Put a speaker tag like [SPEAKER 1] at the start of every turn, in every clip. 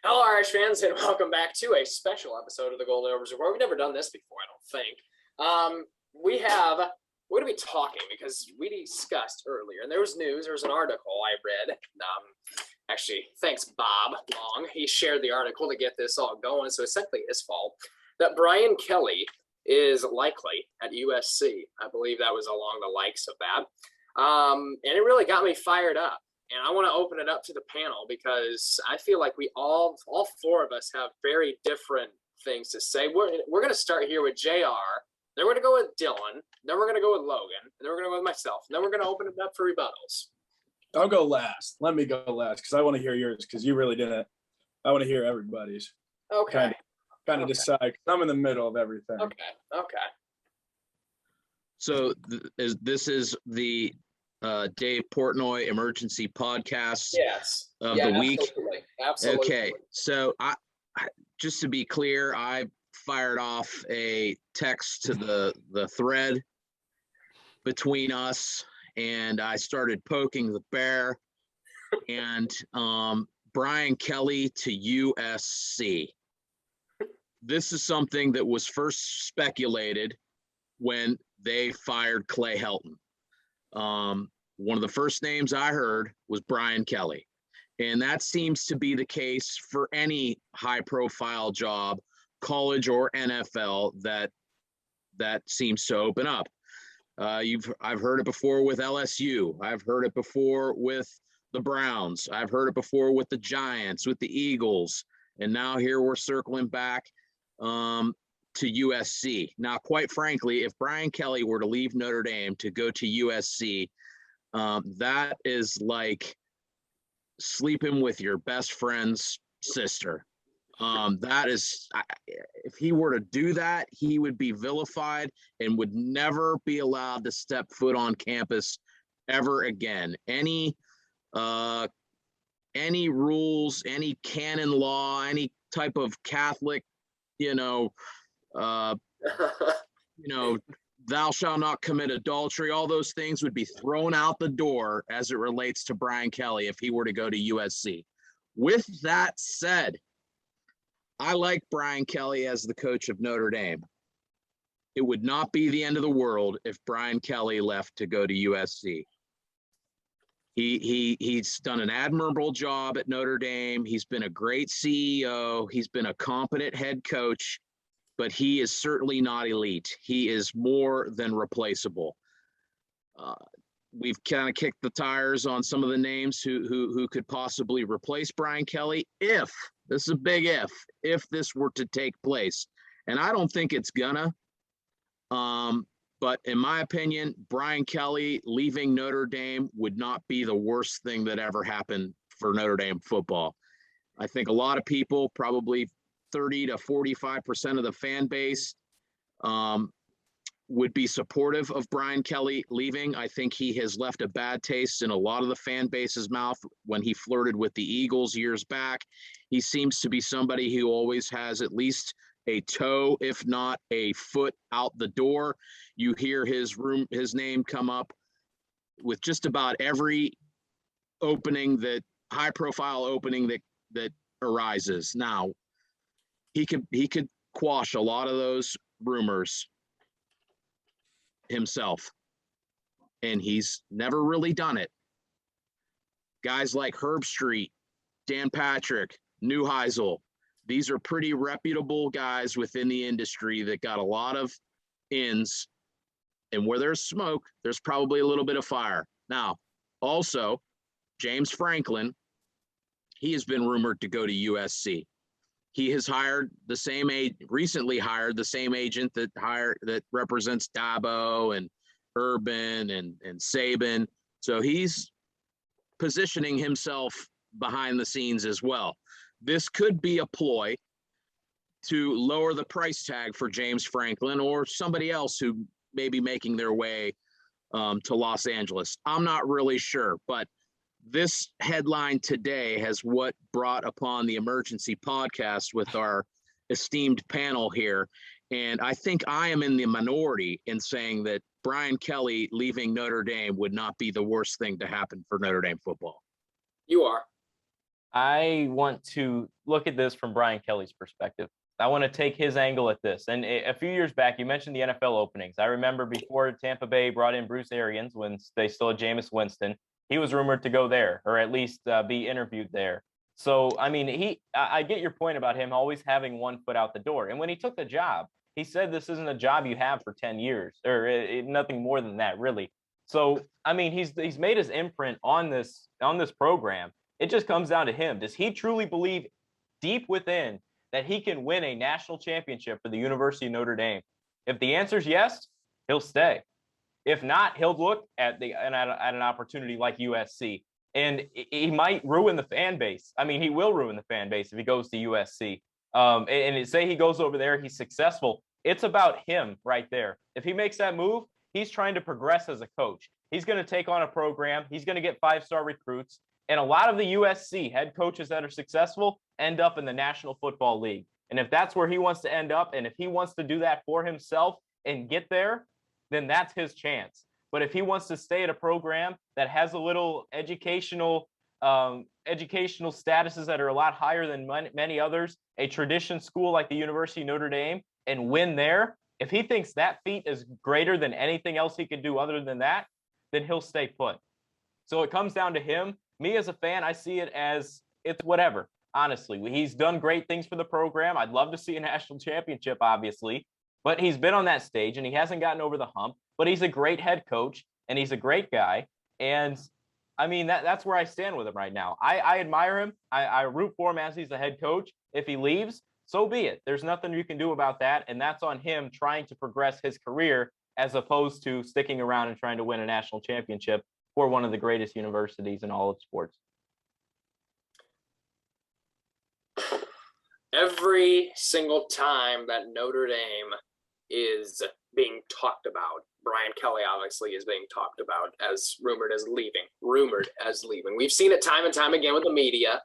[SPEAKER 1] Hello, Irish fans, and welcome back to a special episode of the Golden Overs Report. We've never done this before, I don't think. We're going to be talking because we discussed earlier, and there was news, there was an article I read. Actually, thanks, Bob Long. He shared the article to get this all going, so essentially his fault, that Brian Kelly is likely at USC. I believe that was along the likes of that. And it really got me fired up. And I want to open it up to the panel because I feel like we all four of us have very different things to say. We're going to start here with JR. Then we're going to go with Dylan. Then we're going to go with Logan. And then we're going to go with myself. And then we're going to open it up for rebuttals.
[SPEAKER 2] I'll go last. Let me go last because I want to hear yours because you really didn't. I want to hear everybody's.
[SPEAKER 1] Okay.
[SPEAKER 2] Kind of decide. 'Cause I'm in the middle of everything.
[SPEAKER 1] Okay.
[SPEAKER 3] So this is the Dave Portnoy emergency podcast of the week.
[SPEAKER 1] Absolutely.
[SPEAKER 3] Okay, so I just to be clear, I fired off a text to the thread between us, and I started poking the bear. And Brian Kelly to USC. This is something that was first speculated when they fired Clay Helton. One of the first names I heard was Brian Kelly. And that seems to be the case for any high profile job, college or NFL, that seems to open up. I've heard it before with LSU. I've heard it before with the Browns. I've heard it before with the Giants, with the Eagles. And now here we're circling back to USC. Now, quite frankly, if Brian Kelly were to leave Notre Dame to go to USC, that is like sleeping with your best friend's sister. That is, if he were to do that, he would be vilified and would never be allowed to step foot on campus ever again. Any rules, any canon law, any type of Catholic, thou shalt not commit adultery, all those things would be thrown out the door as it relates to Brian Kelly if he were to go to USC. With that said, I like Brian Kelly as the coach of Notre Dame. It would not be the end of the world if Brian Kelly left to go to USC. He's done an admirable job at Notre Dame. He's been a great CEO. He's been a competent head coach. But he is certainly not elite. He is more than replaceable. We've kind of kicked the tires on some of the names who could possibly replace Brian Kelly if this is a big if this were to take place. And I don't think it's gonna. But in my opinion, Brian Kelly leaving Notre Dame would not be the worst thing that ever happened for Notre Dame football. I think a lot of people, probably 30 to 45% of the fan base, would be supportive of Brian Kelly leaving. I think he has left a bad taste in a lot of the fan base's mouth when he flirted with the Eagles years back. He seems to be somebody who always has at least a toe, if not a foot out the door. You hear his name come up with just about every high profile opening that arises. Now, he could quash a lot of those rumors himself, and he's never really done it. Guys like Herb Street, Dan Patrick, Neuheisel, these are pretty reputable guys within the industry that got a lot of ins, and where there's smoke, there's probably a little bit of fire. Now, also, James Franklin, he has been rumored to go to USC. He has recently hired the same agent that represents Dabo and Urban and Saban. So he's positioning himself behind the scenes as well. This could be a ploy to lower the price tag for James Franklin or somebody else who may be making their way to Los Angeles. I'm not really sure, but this headline today has what brought upon the emergency podcast with our esteemed panel here. And I think I am in the minority in saying that Brian Kelly leaving Notre Dame would not be the worst thing to happen for Notre Dame football.
[SPEAKER 1] You are.
[SPEAKER 4] I want to look at this from Brian Kelly's perspective. I want to take his angle at this. And a few years back, you mentioned the NFL openings. I remember before Tampa Bay brought in Bruce Arians, when they still had Jameis Winston, he was rumored to go there, or at least be interviewed there. So, I mean, I get your point about him always having one foot out the door. And when he took the job, he said this isn't a job you have for 10 years, or nothing more than that, really. So, I mean, he's made his imprint on this program. It just comes down to him. Does he truly believe deep within that he can win a national championship for the University of Notre Dame? If the answer is yes, he'll stay. If not, he'll look at an opportunity like USC, and he might ruin the fan base. I mean, he will ruin the fan base if he goes to USC. And say he goes over there, he's successful. It's about him right there. If he makes that move, he's trying to progress as a coach. He's going to take on a program. He's going to get 5-star recruits. And a lot of the USC head coaches that are successful end up in the National Football League. And if that's where he wants to end up, and if he wants to do that for himself and get there, then that's his chance. But if he wants to stay at a program that has a little educational statuses that are a lot higher than many others, a tradition school like the University of Notre Dame, and win there, if he thinks that feat is greater than anything else he could do other than that, then he'll stay put. So it comes down to him. Me as a fan, I see it as it's whatever. Honestly, he's done great things for the program. I'd love to see a national championship, obviously, but he's been on that stage and he hasn't gotten over the hump. But he's a great head coach and he's a great guy. And I mean, that's where I stand with him right now. I admire him. I root for him as he's the head coach. If he leaves, so be it. There's nothing you can do about that. And that's on him trying to progress his career as opposed to sticking around and trying to win a national championship for one of the greatest universities in all of sports.
[SPEAKER 1] Every single time that Notre Dame is being talked about, Brian Kelly obviously is being talked about as rumored as leaving. We've seen it time and time again with the media.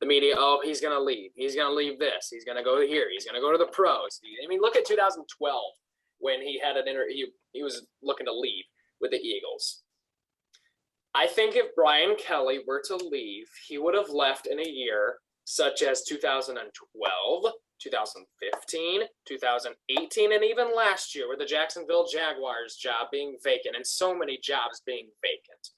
[SPEAKER 1] The media, oh, he's going to leave. He's going to leave this. He's going to go here. He's going to go to the pros. I mean, look at 2012 when he had an interview. He was looking to leave with the Eagles. I think if Brian Kelly were to leave, he would have left in a year such as 2012, 2015, 2018, and even last year with the Jacksonville Jaguars job being vacant and so many jobs being vacant.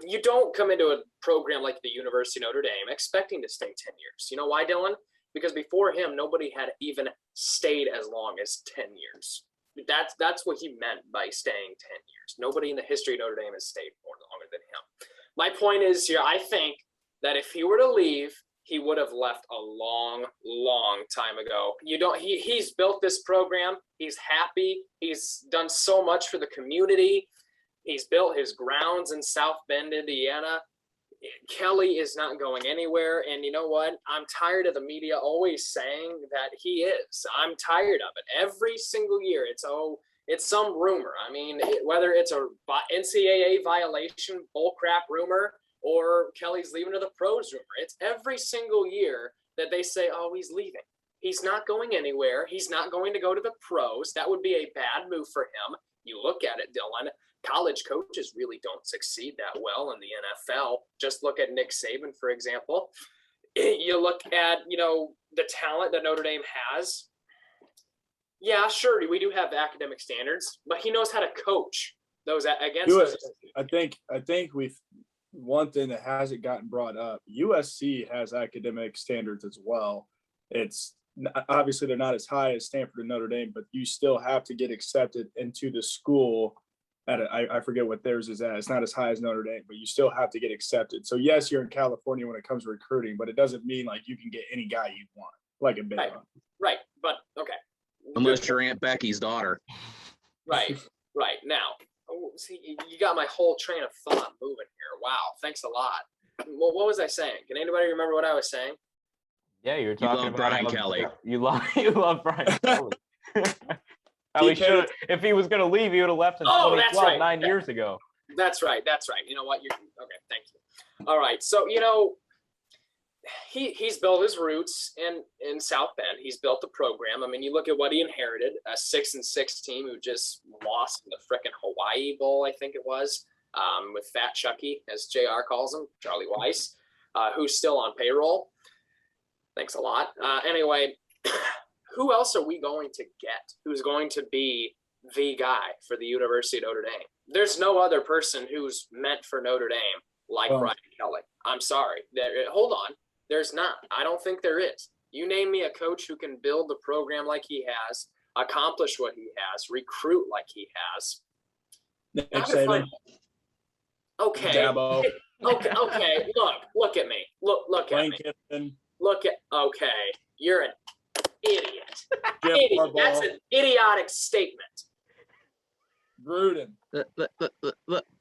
[SPEAKER 1] You don't come into a program like the University of Notre Dame expecting to stay 10 years. You know why, Dylan? Because before him, nobody had even stayed as long as 10 years. That's what he meant by staying 10 years. Nobody in the history of Notre Dame has stayed more longer than him. My point is here, I think that if he were to leave, he would have left a long, long time ago. He's built this program. He's happy. He's done so much for the community. He's built his grounds in South Bend, Indiana. Kelly is not going anywhere. And you know what? I'm tired of the media always saying that he is. I'm tired of it. Every single year, it's some rumor. I mean, whether it's a NCAA violation, bullcrap rumor, or Kelly's leaving to the pros rumor. It's every single year that they say, oh, he's leaving. He's not going anywhere. He's not going to go to the pros. That would be a bad move for him. You look at it, Dylan. College coaches really don't succeed that well in the NFL. Just look at Nick Saban, for example. You look at, the talent that Notre Dame has. Yeah, sure, we do have academic standards, but he knows how to coach those against.
[SPEAKER 2] I think one thing that hasn't gotten brought up, USC has academic standards as well. It's obviously they're not as high as Stanford and Notre Dame, but you still have to get accepted into the school I forget what theirs is at. It's not as high as Notre Dame, but you still have to get accepted. So yes, you're in California when it comes to recruiting, but it doesn't mean like you can get any guy you want, like a big one.
[SPEAKER 1] Right. But okay.
[SPEAKER 3] Unless you're Aunt Becky's daughter.
[SPEAKER 1] Right. Now, see, you got my whole train of thought moving here. Wow. Thanks a lot. Well, what was I saying? Can anybody remember what I was saying?
[SPEAKER 4] Yeah, you're talking
[SPEAKER 3] about
[SPEAKER 4] Brian
[SPEAKER 3] Kelly.
[SPEAKER 4] You love Brian Kelly. If he was going to leave, he would have left in 2012,
[SPEAKER 1] right.
[SPEAKER 4] 9 years ago.
[SPEAKER 1] That's right. You know what? Okay. Thank you. All right. So, he's built his roots in South Bend. He's built the program. I mean, you look at what he inherited, a 6-6 team who just lost in the frickin' Hawaii Bowl, I think it was, with Fat Chucky, as JR calls him, Charlie Weiss. who's still on payroll. Thanks a lot. Anyway, who else are we going to get who's going to be the guy for the University of Notre Dame? There's no other person who's meant for Notre Dame like Brian Kelly. I'm sorry. Hold on. There's not. I don't think there is. You name me a coach who can build the program like he has, accomplish what he has, recruit like he has.
[SPEAKER 2] Nick Saban.
[SPEAKER 1] Okay.
[SPEAKER 2] Dabo.
[SPEAKER 1] Okay. Look at me. Look at me.
[SPEAKER 2] Kiffin.
[SPEAKER 1] Okay. You're an idiot.
[SPEAKER 2] Harbaugh.
[SPEAKER 1] That's an idiotic statement.
[SPEAKER 2] Gruden.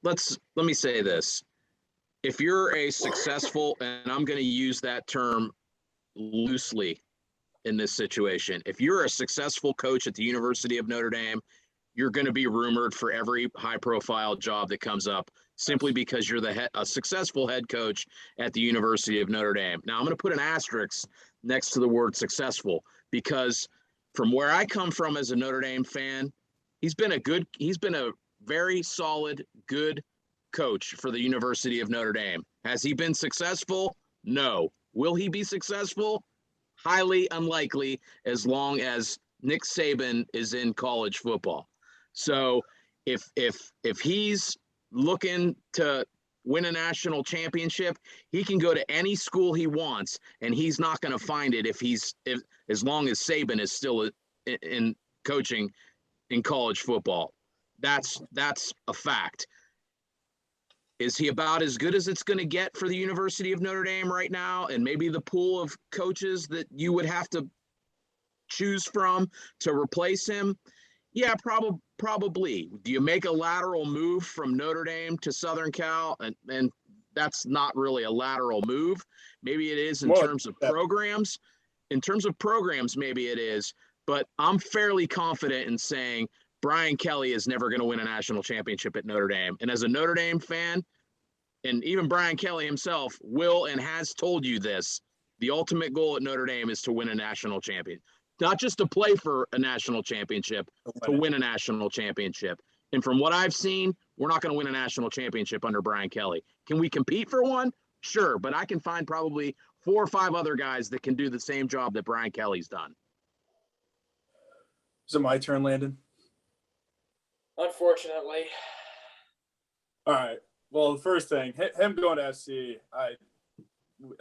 [SPEAKER 3] Let me say this. If you're a successful, and I'm going to use that term loosely in this situation, if you're a successful coach at the University of Notre Dame, you're going to be rumored for every high-profile job that comes up simply because you're a successful head coach at the University of Notre Dame. Now, I'm going to put an asterisk next to the word successful because from where I come from as a Notre Dame fan, he's been a very solid, good coach for the University of Notre Dame. Has he been successful? No. Will he be successful? Highly unlikely as long as Nick Saban is in college football. So if he's looking to win a national championship, he can go to any school he wants and he's not going to find it if as long as Saban is still in coaching in college football. That's a fact. Is he about as good as it's going to get for the University of Notre Dame right now? And maybe the pool of coaches that you would have to choose from to replace him? Yeah, probably. Do you make a lateral move from Notre Dame to Southern Cal? And that's not really a lateral move. Maybe it is in terms of programs. In terms of programs, maybe it is. But I'm fairly confident in saying Brian Kelly is never going to win a national championship at Notre Dame. And as a Notre Dame fan, and even Brian Kelly himself will and has told you this, the ultimate goal at Notre Dame is to win a national champion. Not just to play for a national championship, to win a national championship. And from what I've seen, we're not going to win a national championship under Brian Kelly. Can we compete for one? Sure, but I can find probably 4 or 5 other guys that can do the same job that Brian Kelly's done.
[SPEAKER 2] Is it my turn, Landon?
[SPEAKER 1] Unfortunately.
[SPEAKER 2] All right. Well, the first thing, him going to SC,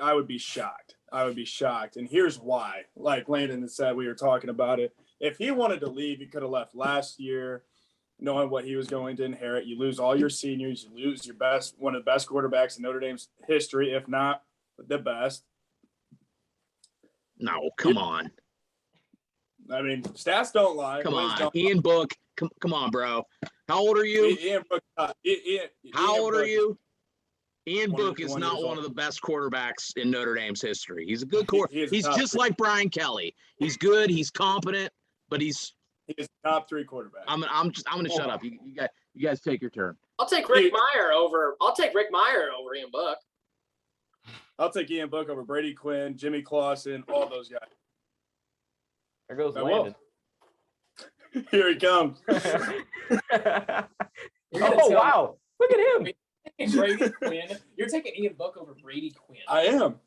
[SPEAKER 2] I would be shocked. I would be shocked. And here's why. Like Landon said, we were talking about it. If he wanted to leave, he could have left last year, knowing what he was going to inherit. You lose all your seniors. You lose your one of the best quarterbacks in Notre Dame's history, if not the best.
[SPEAKER 3] No, come on.
[SPEAKER 2] I mean, stats don't lie.
[SPEAKER 3] Come on. Ian Book. Come on, bro. How old are you?
[SPEAKER 2] Ian Book.
[SPEAKER 3] How old are you? Ian Book is not one of the best quarterbacks in Notre Dame's history. He's a good quarterback. He's just like Brian Kelly. He's good. He's competent, but he's
[SPEAKER 2] top 3 quarterback.
[SPEAKER 3] I'm gonna shut up. You guys take your turn.
[SPEAKER 1] I'll take Rick Meyer over Ian Book.
[SPEAKER 2] I'll take Ian Book over Brady Quinn, Jimmy Clausen, all those guys.
[SPEAKER 4] There goes Landon.
[SPEAKER 2] Here he comes.
[SPEAKER 4] Oh wow! Look at him.
[SPEAKER 1] Brady Quinn. You're taking Ian Book over Brady Quinn.
[SPEAKER 2] I am.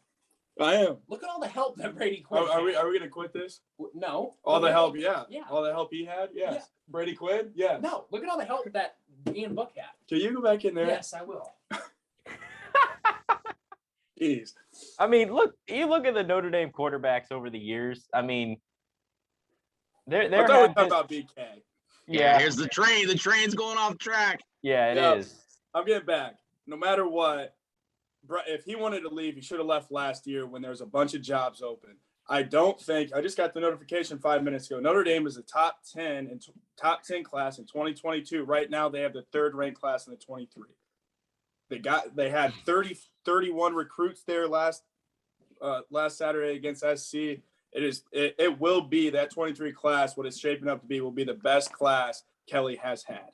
[SPEAKER 1] Look at all the help that Brady Quinn.
[SPEAKER 2] Are we going to quit this?
[SPEAKER 1] No.
[SPEAKER 2] All the help, yeah.
[SPEAKER 1] Yeah.
[SPEAKER 2] All the help he had, yes. Yeah. Brady Quinn, yes.
[SPEAKER 1] No. Look at all the help that Ian Book had.
[SPEAKER 2] Can you go back in there?
[SPEAKER 1] Yes, I will.
[SPEAKER 2] Jeez.
[SPEAKER 4] I mean, you look at the Notre Dame quarterbacks over the years. I mean,
[SPEAKER 2] I thought we talked about BK.
[SPEAKER 3] Yeah, here's the train. The train's going off track.
[SPEAKER 4] Yeah, it is.
[SPEAKER 2] I'm getting back. No matter what, if he wanted to leave, he should have left last year when there was a bunch of jobs open. I just got the notification 5 minutes ago. Notre Dame is a top 10 class in 2022. Right now, they have the 3rd ranked class in the 23. They had 31 recruits there last Saturday against SC. It will be that 23 class. What it's shaping up to be will be the best class Kelly has had.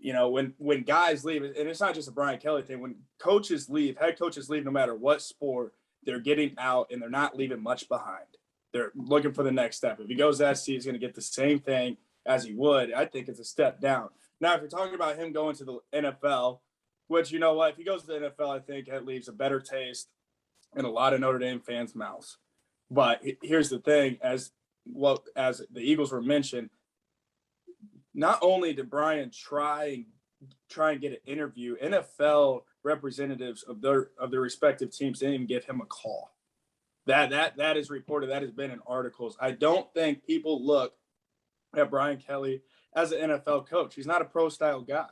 [SPEAKER 2] You know, when guys leave, and it's not just a Brian Kelly thing. When coaches leave, head coaches leave, no matter what sport, they're getting out and they're not leaving much behind. They're looking for the next step. If he goes to SC, he's going to get the same thing as he would. I think it's a step down. Now, if you're talking about him going to the NFL, which, you know what, if he goes to the NFL, I think it leaves a better taste in a lot of Notre Dame fans' mouths. But here's the thing, as the Eagles were mentioned, not only did Brian try and get an interview, NFL representatives of their respective teams didn't even give him a call. That is reported. That has been in articles. I don't think people look at Brian Kelly as an NFL coach. He's not a pro style guy.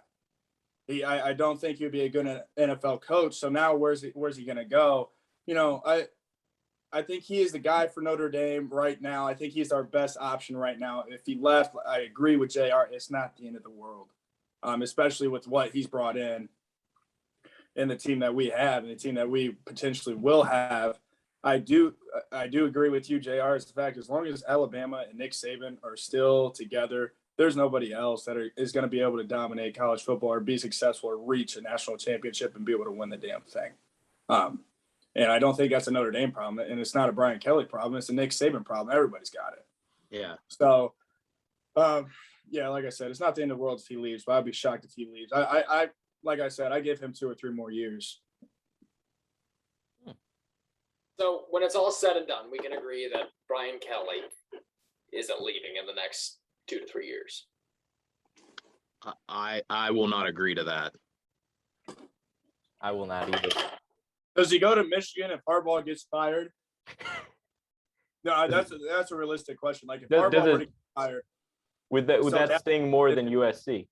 [SPEAKER 2] I don't think he'd be a good NFL coach. So now where's he going to go? You know, I think he is the guy for Notre Dame right now. I think he's our best option right now. If he left, I agree with JR. It's not the end of the world, especially with what he's brought in the team that we have and the team that we potentially will have. I do agree with you, JR. It's the fact, as long as Alabama and Nick Saban are still together, there's nobody else that is going to be able to dominate college football or be successful or reach a national championship and be able to win the damn thing. And I don't think that's a Notre Dame problem, and it's not a Brian Kelly problem. It's a Nick Saban problem. Everybody's got it.
[SPEAKER 3] Yeah.
[SPEAKER 2] So, yeah, like I said, it's not the end of the world if he leaves, but I'd be shocked if he leaves. I like I said, I give him 2 or 3 more years.
[SPEAKER 1] So when it's all said and done, we can agree that Brian Kelly isn't leaving in the next 2 to 3 years.
[SPEAKER 3] I will not agree to that.
[SPEAKER 4] I will not either.
[SPEAKER 2] Does he go to Michigan if Harbaugh gets fired? No, that's a realistic question. Like if Harbaugh were to get fired,
[SPEAKER 4] would that sting more than USC?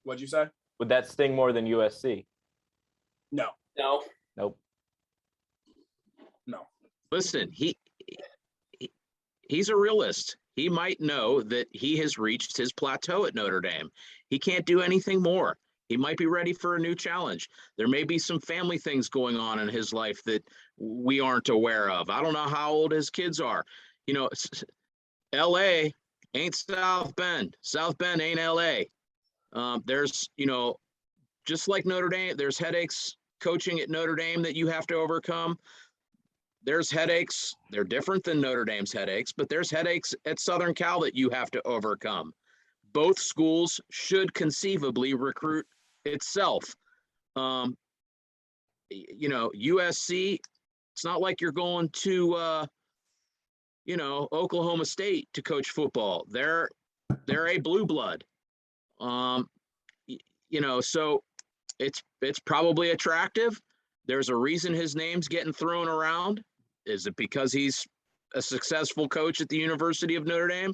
[SPEAKER 2] What'd you say?
[SPEAKER 4] Would that sting more than USC?
[SPEAKER 2] No.
[SPEAKER 4] Nope.
[SPEAKER 2] No.
[SPEAKER 3] Listen, he's a realist. He might know that he has reached his plateau at Notre Dame. He can't do anything more. He might be ready for a new challenge. There may be some family things going on in his life that we aren't aware of. I don't know how old his kids are. You know, LA ain't South Bend. South Bend ain't LA. There's, you know, just like Notre Dame, there's headaches coaching at Notre Dame that you have to overcome. There's headaches. They're different than Notre Dame's headaches, but there's headaches at Southern Cal that you have to overcome. Both schools should conceivably recruit itself. You know, USC, it's not like you're going to, you know, Oklahoma State to coach football. They're a blue blood. You know, so it's probably attractive. There's a reason his name's getting thrown around. Is it because he's a successful coach at the University of Notre Dame?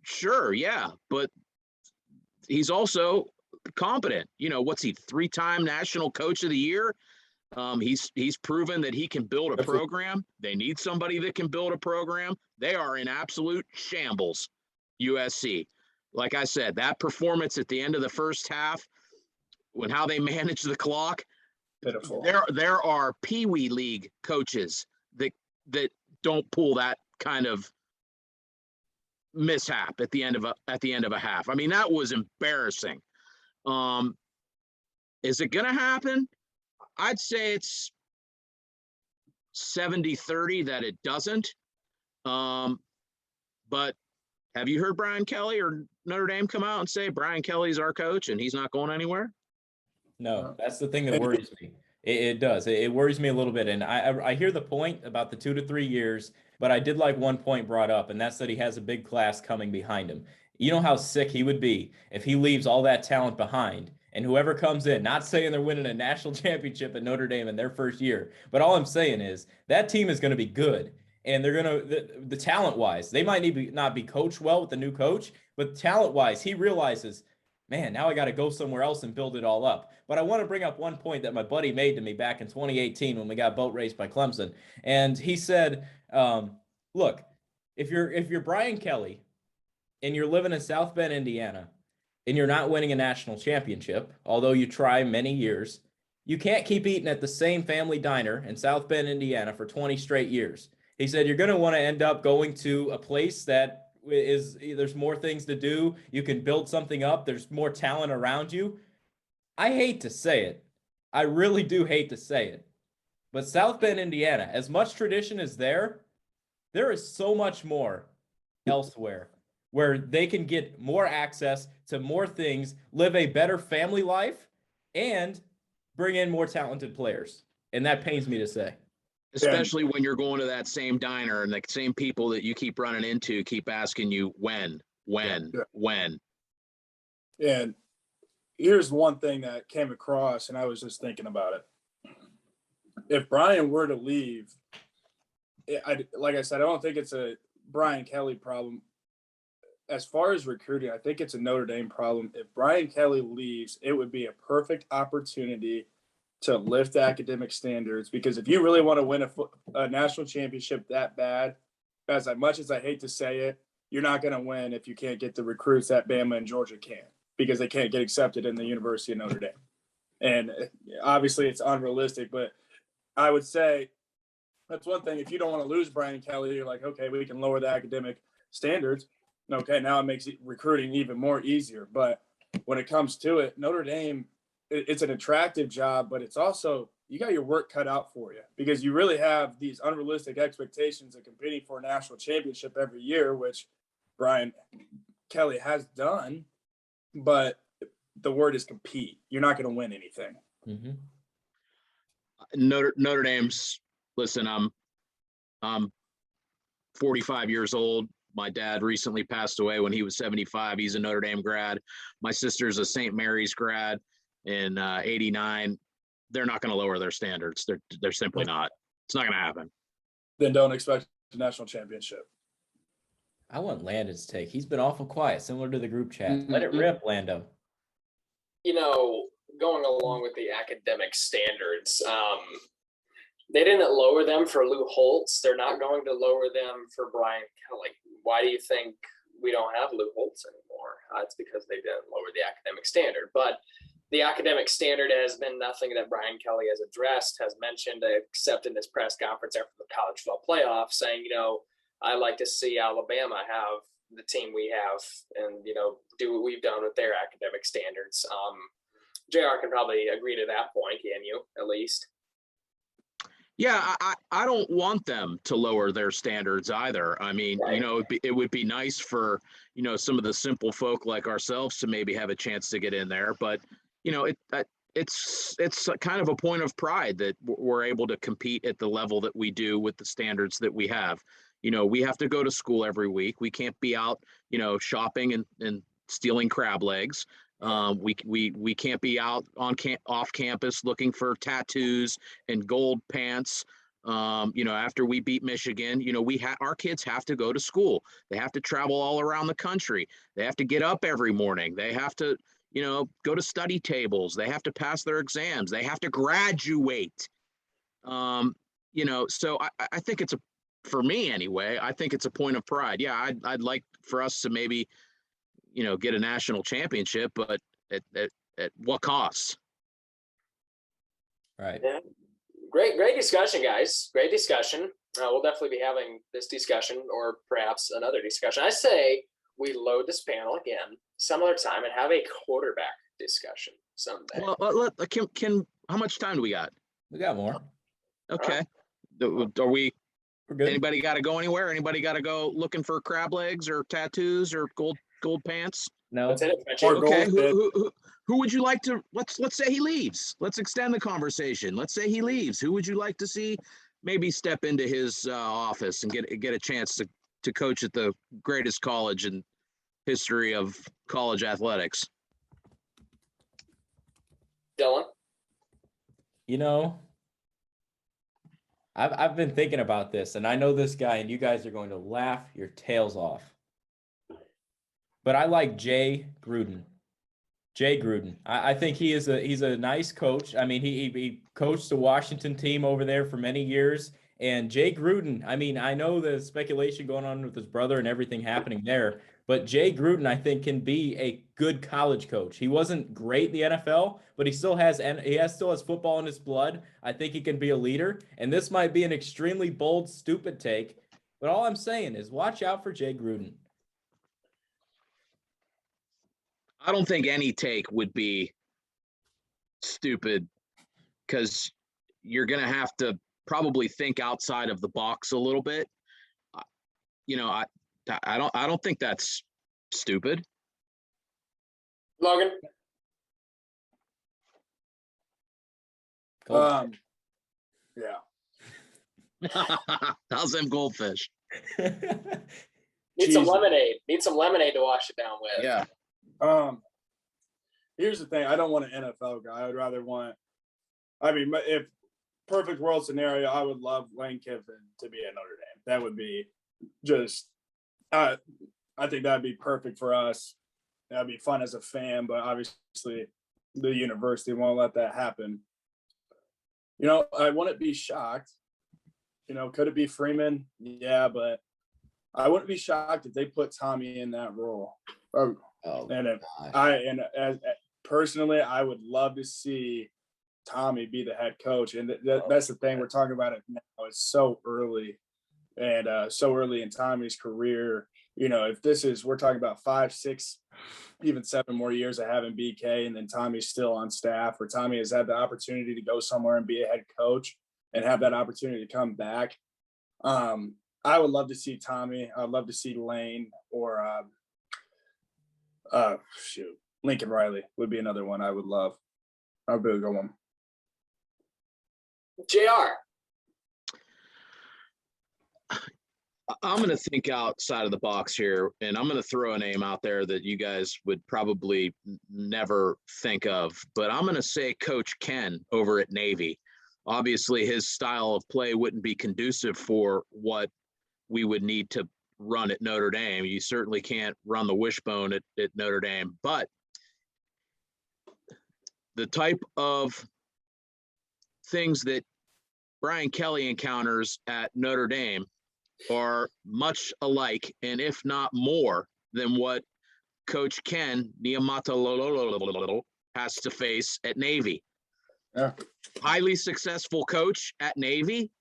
[SPEAKER 3] Sure, yeah, but he's also competent. You know, what's he, 3-time National Coach of the Year? He's proven that he can build a program. They need somebody that can build a program. They are in absolute shambles, USC. Like I said, that performance at the end of the first half, when how they manage the clock,
[SPEAKER 2] pitiful.
[SPEAKER 3] There are Pee Wee League coaches that don't pull that kind of mishap at the end of a half. I mean, that was embarrassing. Is it going to happen? I'd say it's 70-30 that it doesn't. But have you heard Brian Kelly or Notre Dame come out and say Brian Kelly's our coach and he's not going anywhere?
[SPEAKER 4] No, that's the thing that worries me. It does. It worries me a little bit. And I hear the point about the 2 to 3 years, but I did like one point brought up, and that's that he has a big class coming behind him. You know how sick he would be if he leaves all that talent behind and whoever comes in, not saying they're winning a national championship at Notre Dame in their first year, but all I'm saying is that team is going to be good. And they're going to, the talent-wise, they might not be coached well with the new coach, but talent-wise, he realizes, man, now I got to go somewhere else and build it all up. But I want to bring up one point that my buddy made to me back in 2018 when we got boat raced by Clemson. And he said, look, if you're Brian Kelly and you're living in South Bend, Indiana, and you're not winning a national championship, although you try many years, you can't keep eating at the same family diner in South Bend, Indiana for 20 straight years. He said, you're going to want to end up going to a place that there's more things to do. You can build something up. There's more talent around you. I hate to say it. I really do hate to say it. But South Bend, Indiana, as much tradition as there is so much more elsewhere where they can get more access to more things, live a better family life, and bring in more talented players. And that pains me to say.
[SPEAKER 3] Especially when you're going to that same diner and the same people that you keep running into keep asking you when.
[SPEAKER 2] And here's one thing that came across, and I was just thinking about it. If Brian were to leave, like I said, I don't think it's a Brian Kelly problem. As far as recruiting, I think it's a Notre Dame problem. If Brian Kelly leaves, it would be a perfect opportunity to lift academic standards, because if you really want to win a national championship that bad, as much as I hate to say it, you're not going to win if you can't get the recruits that Bama and Georgia can, because they can't get accepted in the University of Notre Dame. And obviously it's unrealistic, but I would say that's one thing. If you don't want to lose Brian Kelly, you're like, okay, we can lower the academic standards. Okay, now it makes recruiting even more easier. But when it comes to it, Notre Dame, it's an attractive job, but it's also, you got your work cut out for you, because you really have these unrealistic expectations of competing for a national championship every year, which Brian Kelly has done. But the word is compete. You're not going to win anything.
[SPEAKER 4] Mm-hmm.
[SPEAKER 3] Notre Dame's, listen, I'm 45 years old. My dad recently passed away when he was 75. He's a Notre Dame grad. My sister's a St. Mary's grad in 89. They're not going to lower their standards. They're simply not. It's not going to happen.
[SPEAKER 2] Then don't expect a national championship.
[SPEAKER 4] I want Landon's take. He's been awful quiet, similar to the group chat.
[SPEAKER 1] Mm-hmm.
[SPEAKER 4] Let it rip, Lando.
[SPEAKER 1] Going along with the academic standards, they didn't lower them for Lou Holtz. They're not going to lower them for Brian Kelly. Why do you think we don't have Lou Holtz anymore? It's because they didn't lower the academic standard. But the academic standard has been nothing that Brian Kelly has addressed, has mentioned, except in this press conference after the college football playoff, saying, I like to see Alabama have the team we have and, do what we've done with their academic standards. JR can probably agree to that point, can you, at least?
[SPEAKER 3] Yeah, I don't want them to lower their standards either. I mean,
[SPEAKER 1] Right.
[SPEAKER 3] it would be nice for, some of the simple folk like ourselves to maybe have a chance to get in there. But, it's kind of a point of pride that we're able to compete at the level that we do with the standards that we have. We have to go to school every week. We can't be out, shopping and stealing crab legs. We can't be out off campus looking for tattoos and gold pants. After we beat Michigan, our kids have to go to school. They have to travel all around the country. They have to get up every morning. They have to, go to study tables. They have to pass their exams. They have to graduate. So I think for me anyway, I think it's a point of pride. Yeah, I'd like for us to maybe, get a national championship, but at what cost?
[SPEAKER 4] Right.
[SPEAKER 1] Yeah. Great discussion, guys. Great discussion. We'll definitely be having this discussion, or perhaps another discussion. I say we load this panel again some other time and have a quarterback discussion someday.
[SPEAKER 3] Well, how much time do we got?
[SPEAKER 4] We got more.
[SPEAKER 3] Okay. Are we?
[SPEAKER 4] We're good.
[SPEAKER 3] Anybody got to go anywhere? Anybody got to go looking for crab legs or tattoos or gold pants?
[SPEAKER 4] No.
[SPEAKER 1] That's it.
[SPEAKER 3] Okay. Who would you like to? Let's say he leaves. Let's extend the conversation. Let's say he leaves. Who would you like to see maybe step into his office and get a chance to coach at the greatest college in history of college athletics?
[SPEAKER 1] Dylan?
[SPEAKER 4] I've been thinking about this, and I know this guy, and you guys are going to laugh your tails off. But I like Jay Gruden. I think he's a nice coach. I mean, he coached the Washington team over there for many years. And Jay Gruden, I mean, I know the speculation going on with his brother and everything happening there, but Jay Gruden, I think, can be a good college coach. He wasn't great in the NFL, but he still has football in his blood. I think he can be a leader. And this might be an extremely bold, stupid take, but all I'm saying is watch out for Jay Gruden.
[SPEAKER 3] I don't think any take would be stupid, because you're going to have to probably think outside of the box a little bit. I don't think that's stupid.
[SPEAKER 1] Logan?
[SPEAKER 2] Yeah.
[SPEAKER 3] How's them goldfish?
[SPEAKER 1] Need some lemonade. Need some lemonade to wash it down with.
[SPEAKER 3] Yeah.
[SPEAKER 2] Here's the thing. I don't want an NFL guy. I would rather want. I mean, if perfect world scenario, I would love Lane Kiffin to be at Notre Dame. That would be just. I think that'd be perfect for us. That'd be fun as a fan, but obviously the university won't let that happen. I wouldn't be shocked. Could it be Freeman? Yeah, but I wouldn't be shocked if they put Tommy in that role. Personally, I would love to see Tommy be the head coach, and that's the thing we're talking about it now. It's so early, and so early in Tommy's career. If we're talking about 5, 6, even 7 more years of having BK, and then Tommy's still on staff, or Tommy has had the opportunity to go somewhere and be a head coach and have that opportunity to come back. I would love to see Tommy. I'd love to see Lane or Lincoln Riley would be another one I would love. I'd be a good one.
[SPEAKER 1] JR.
[SPEAKER 3] I'm going to think outside of the box here, and I'm going to throw a name out there that you guys would probably never think of, but I'm going to say Coach Ken over at Navy. Obviously, his style of play wouldn't be conducive for what we would need to run at Notre Dame. You certainly can't run the wishbone at Notre Dame, but the type of things that Brian Kelly encounters at Notre Dame are much alike, and if not more than what Coach Ken Niamata has to face at Navy.
[SPEAKER 2] Yeah.
[SPEAKER 3] Highly successful coach at Navy,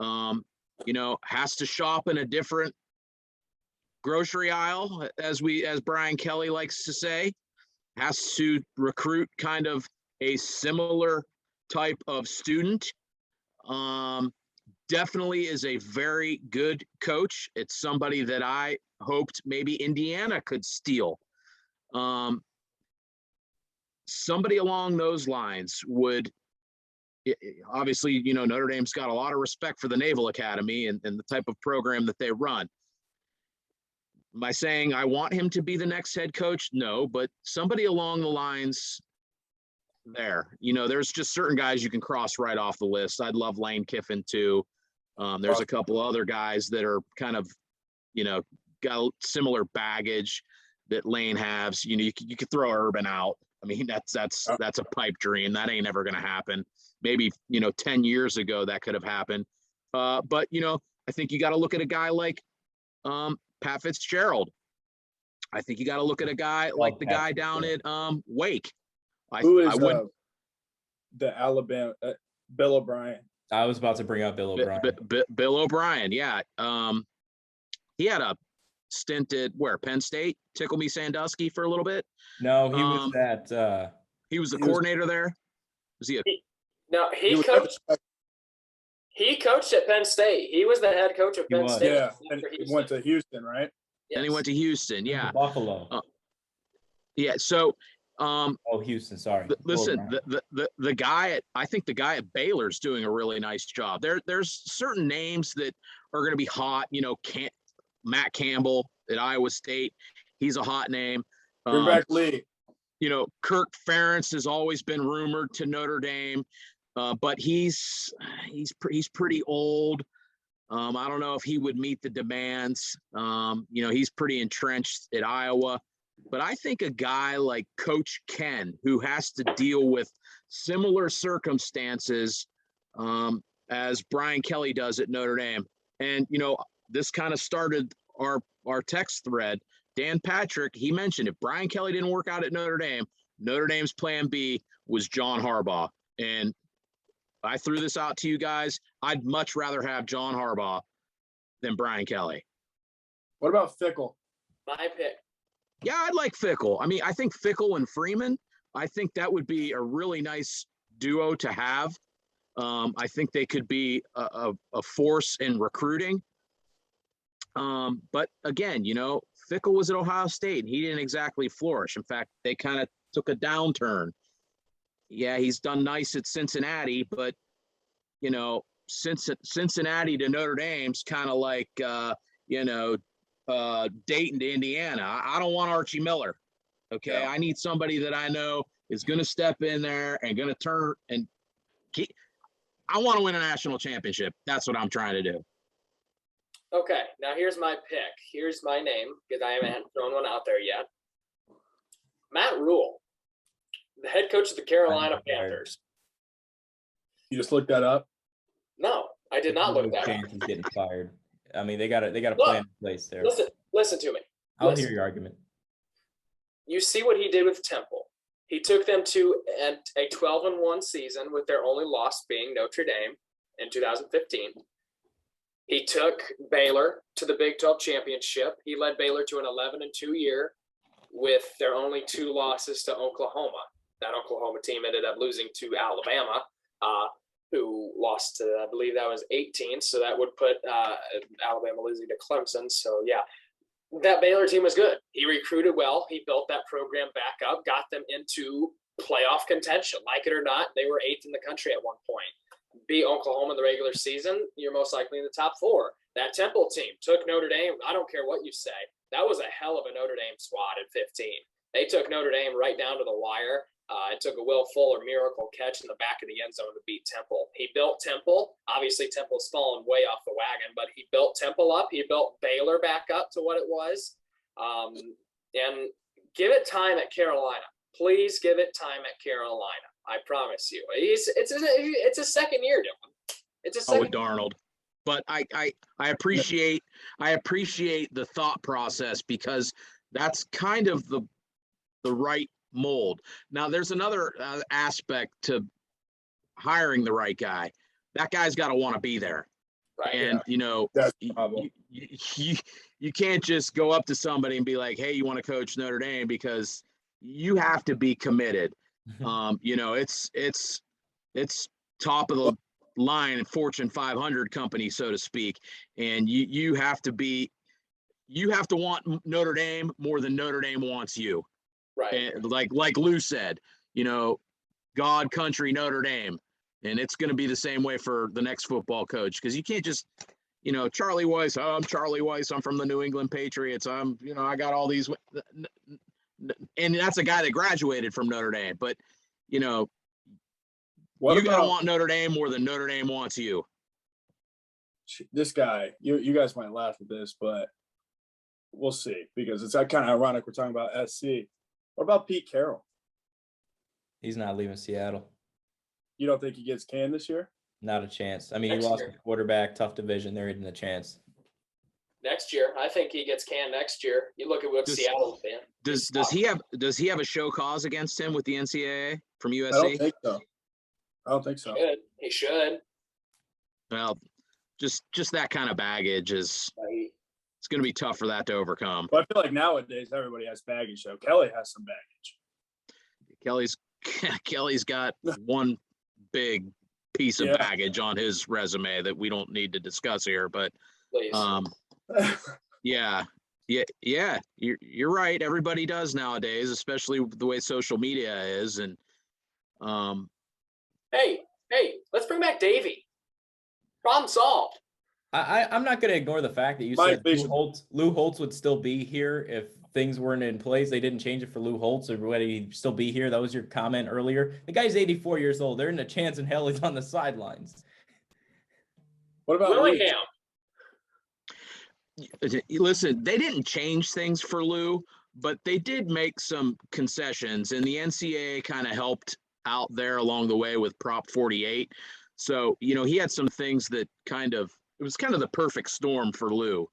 [SPEAKER 3] has to shop in a different grocery aisle, as Brian Kelly likes to say, has to recruit kind of a similar type of student. Definitely is a very good coach. It's somebody that I hoped maybe Indiana could steal. Somebody along those lines would, obviously, Notre Dame's got a lot of respect for the Naval Academy and the type of program that they run. Am I saying I want him to be the next head coach? No, but somebody along the lines there. There's just certain guys you can cross right off the list. I'd love Lane Kiffin too. There's a couple other guys that are kind of, got similar baggage that Lane has. You could throw Urban out. I mean, that's a pipe dream. That ain't ever going to happen. Maybe, 10 years ago that could have happened. But, I think you got to look at a guy like Pat Fitzgerald. I think you got to look at a guy like the guy down at Wake.
[SPEAKER 2] The Alabama Bill O'Brien?
[SPEAKER 5] I was about to bring up Bill O'Brien.
[SPEAKER 3] Bill O'Brien, yeah. He had a stint at Penn State, Tickle Me Sandusky for a little bit.
[SPEAKER 5] No, he was at.
[SPEAKER 3] He was the coordinator there. Was he?
[SPEAKER 1] He coached at Penn State. He was the head coach of Penn State.
[SPEAKER 2] Yeah, and he went to Houston, right?
[SPEAKER 3] Yes. And he went to Houston. Yeah,
[SPEAKER 5] Buffalo.
[SPEAKER 3] Yeah. So.
[SPEAKER 5] Houston. Sorry.
[SPEAKER 3] Listen, the guy I think the guy at Baylor's doing a really nice job. There's certain names that are going to be hot. Matt Campbell at Iowa State. He's a hot name.
[SPEAKER 2] Lee.
[SPEAKER 3] Kirk Ferentz has always been rumored to Notre Dame, but he's pretty old. I don't know if he would meet the demands. He's pretty entrenched at Iowa. But I think a guy like Coach Ken, who has to deal with similar circumstances as Brian Kelly does at Notre Dame. And, this kind of started our text thread. Dan Patrick, he mentioned if Brian Kelly didn't work out at Notre Dame's plan B was John Harbaugh. And I threw this out to you guys. I'd much rather have John Harbaugh than Brian Kelly.
[SPEAKER 2] What about Fickle?
[SPEAKER 1] My pick.
[SPEAKER 3] Yeah, I'd like Fickle. I mean, I think Fickle and Freeman, I think that would be a really nice duo to have. I think they could be a force in recruiting. But again, Fickle was at Ohio State and he didn't exactly flourish. In fact, they kind of took a downturn. Yeah, he's done nice at Cincinnati, but, Cincinnati to Notre Dame's kind of like, Dayton to Indiana. I don't want Archie Miller. Okay.
[SPEAKER 2] Yeah.
[SPEAKER 3] I need somebody that I know is going to step in there and going to turn and I want to win a national championship. That's what I'm trying to do.
[SPEAKER 1] Okay, now here's my pick. Here's my name, because I haven't thrown one out there yet. Matt Rule, the head coach of the Carolina Panthers.
[SPEAKER 2] You just looked that up?
[SPEAKER 1] No, I did not look
[SPEAKER 5] No
[SPEAKER 1] that up.
[SPEAKER 5] chance he's getting fired. I mean, they got a plan in place there.
[SPEAKER 1] Listen to me.
[SPEAKER 5] I'll hear your argument.
[SPEAKER 1] You see what he did with Temple. He took them to a 12-1 season with their only loss being Notre Dame in 2015. He took Baylor to the Big 12 championship. He led Baylor to an 11-2 year with their only 2 losses to Oklahoma. That Oklahoma team ended up losing to Alabama, who lost to, I believe that was 18. So that would put Alabama losing to Clemson. So, yeah, that Baylor team was good. He recruited well. He built that program back up, got them into playoff contention. Like it or not, they were 8th in the country at one point. Beat Oklahoma in the regular season, you're most likely in the top 4. That Temple team took Notre Dame. I don't care what you say. That was a hell of a Notre Dame squad at 15. They took Notre Dame right down to the wire. It took a Will Fuller miracle catch in the back of the end zone to beat Temple. He built Temple. Obviously, Temple's fallen way off the wagon, but he built Temple up. He built Baylor back up to what it was. And give it time at Carolina. Please give it time at Carolina. I promise you. It's a second year, Dylan. It's a second.
[SPEAKER 3] Darnold. But I appreciate the thought process, because that's kind of the right mold. Now, there's another aspect to hiring the right guy. That guy's got to want to be there.
[SPEAKER 1] Right.
[SPEAKER 3] And,
[SPEAKER 2] That's the problem.
[SPEAKER 3] You can't just go up to somebody and be like, hey, you want to coach Notre Dame, because you have to be committed. It's top of the line Fortune 500 company, so to speak. And you have to want Notre Dame more than Notre Dame wants you.
[SPEAKER 1] Right.
[SPEAKER 3] And like Lou said, God, country, Notre Dame. And it's going to be the same way for the next football coach, because you can't just, Charlie Weiss, I'm Charlie Weiss, I'm from the New England Patriots. I got all these, and that's a guy that graduated from Notre Dame. But, you got to want Notre Dame more than Notre Dame wants you.
[SPEAKER 2] This guy, you guys might laugh at this, but we'll see, because it's kind of ironic we're talking about SC. What about Pete Carroll?
[SPEAKER 5] He's not leaving Seattle.
[SPEAKER 2] You don't think he gets canned this year?
[SPEAKER 5] Not a chance. I mean,
[SPEAKER 1] Next
[SPEAKER 5] he lost
[SPEAKER 1] year.
[SPEAKER 5] a quarterback, tough division. There isn't a chance.
[SPEAKER 1] Next year, I think he gets canned next year. You look at what Seattle's been.
[SPEAKER 3] Does he have a show cause against him with the NCAA from USC?
[SPEAKER 2] I don't think so.
[SPEAKER 1] He should.
[SPEAKER 3] Well, just that kind of baggage is
[SPEAKER 1] Right.
[SPEAKER 3] it's going to be tough for that to overcome.
[SPEAKER 2] But I feel like nowadays everybody has baggage, though. Kelly has some baggage.
[SPEAKER 3] Kelly's got one big piece of baggage on his resume that we don't need to discuss here, but
[SPEAKER 1] Please.
[SPEAKER 3] yeah, you're right. Everybody does nowadays, especially the way social media is. And
[SPEAKER 1] Hey, let's bring back Davey. Problem solved.
[SPEAKER 5] I'm not going to ignore the fact that you said Lou Holtz would still be here if things weren't in place. They didn't change it for Lou Holtz, or would he still be here? That was your comment earlier. The guy's 84 years old. There isn't a chance in hell he's on the sidelines.
[SPEAKER 2] What about
[SPEAKER 1] Willingham?
[SPEAKER 3] Listen, they didn't change things for Lou, but they did make some concessions, and the NCAA kind of helped out there along the way with Prop 48. So, he had some things that it was kind of the perfect storm for Lou,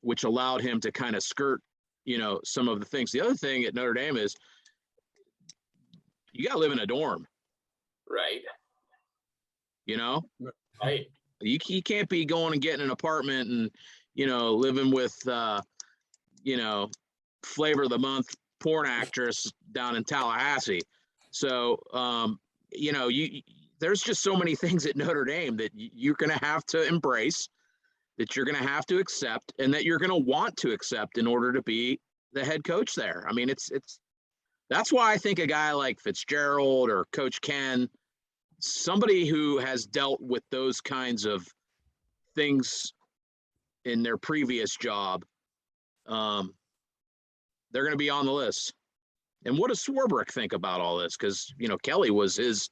[SPEAKER 3] which allowed him to kind of skirt, some of the things. The other thing at Notre Dame is you got to live in a dorm.
[SPEAKER 1] Right. Right.
[SPEAKER 3] You can't be going and getting an apartment and, living with, flavor of the month porn actress down in Tallahassee. So, there's just so many things at Notre Dame that you're going to have to embrace, that you're going to have to accept, and that you're going to want to accept in order to be the head coach there. I mean, that's why I think a guy like Fitzgerald or Coach Ken, somebody who has dealt with those kinds of things in their previous job, they're going to be on the list. And what does Swarbrick think about all this? Because, you know, Kelly was his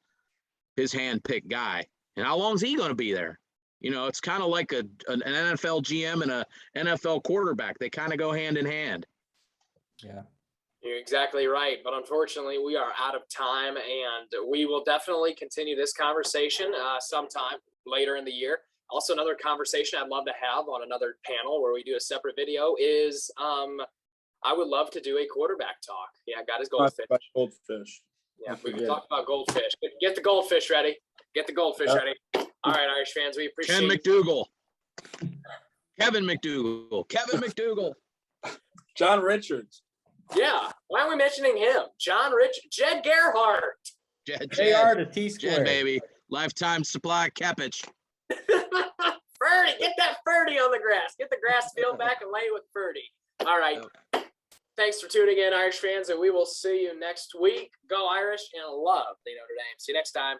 [SPEAKER 3] hand-picked guy. And how long is he going to be there? You know, it's kind of like an NFL GM and a NFL quarterback. They kind of go hand in hand.
[SPEAKER 5] Yeah.
[SPEAKER 1] You're exactly right. But unfortunately, we are out of time, and we will definitely continue this conversation sometime later in the year. Also, another conversation I'd love to have on another panel where we do a separate video is I would love to do a quarterback talk. Yeah, got his goldfish.
[SPEAKER 2] Goldfish.
[SPEAKER 1] Yeah, we can talk about goldfish. Get the goldfish ready. Get the goldfish ready. All right, Irish fans, we appreciate
[SPEAKER 3] Ken McDougal. Kevin McDougal.
[SPEAKER 2] John Richards.
[SPEAKER 1] Yeah, why are we mentioning him? Jed Gerhardt.
[SPEAKER 3] Jed,
[SPEAKER 5] JR to T squared.
[SPEAKER 3] Jed, baby. Lifetime supply Kepich.
[SPEAKER 1] Ferdy, get that Ferdy on the grass. Get the grass field back and lay with Ferdy. All right. Thanks for tuning in, Irish fans, and we will see you next week. Go Irish and love the Notre Dame. See you next time.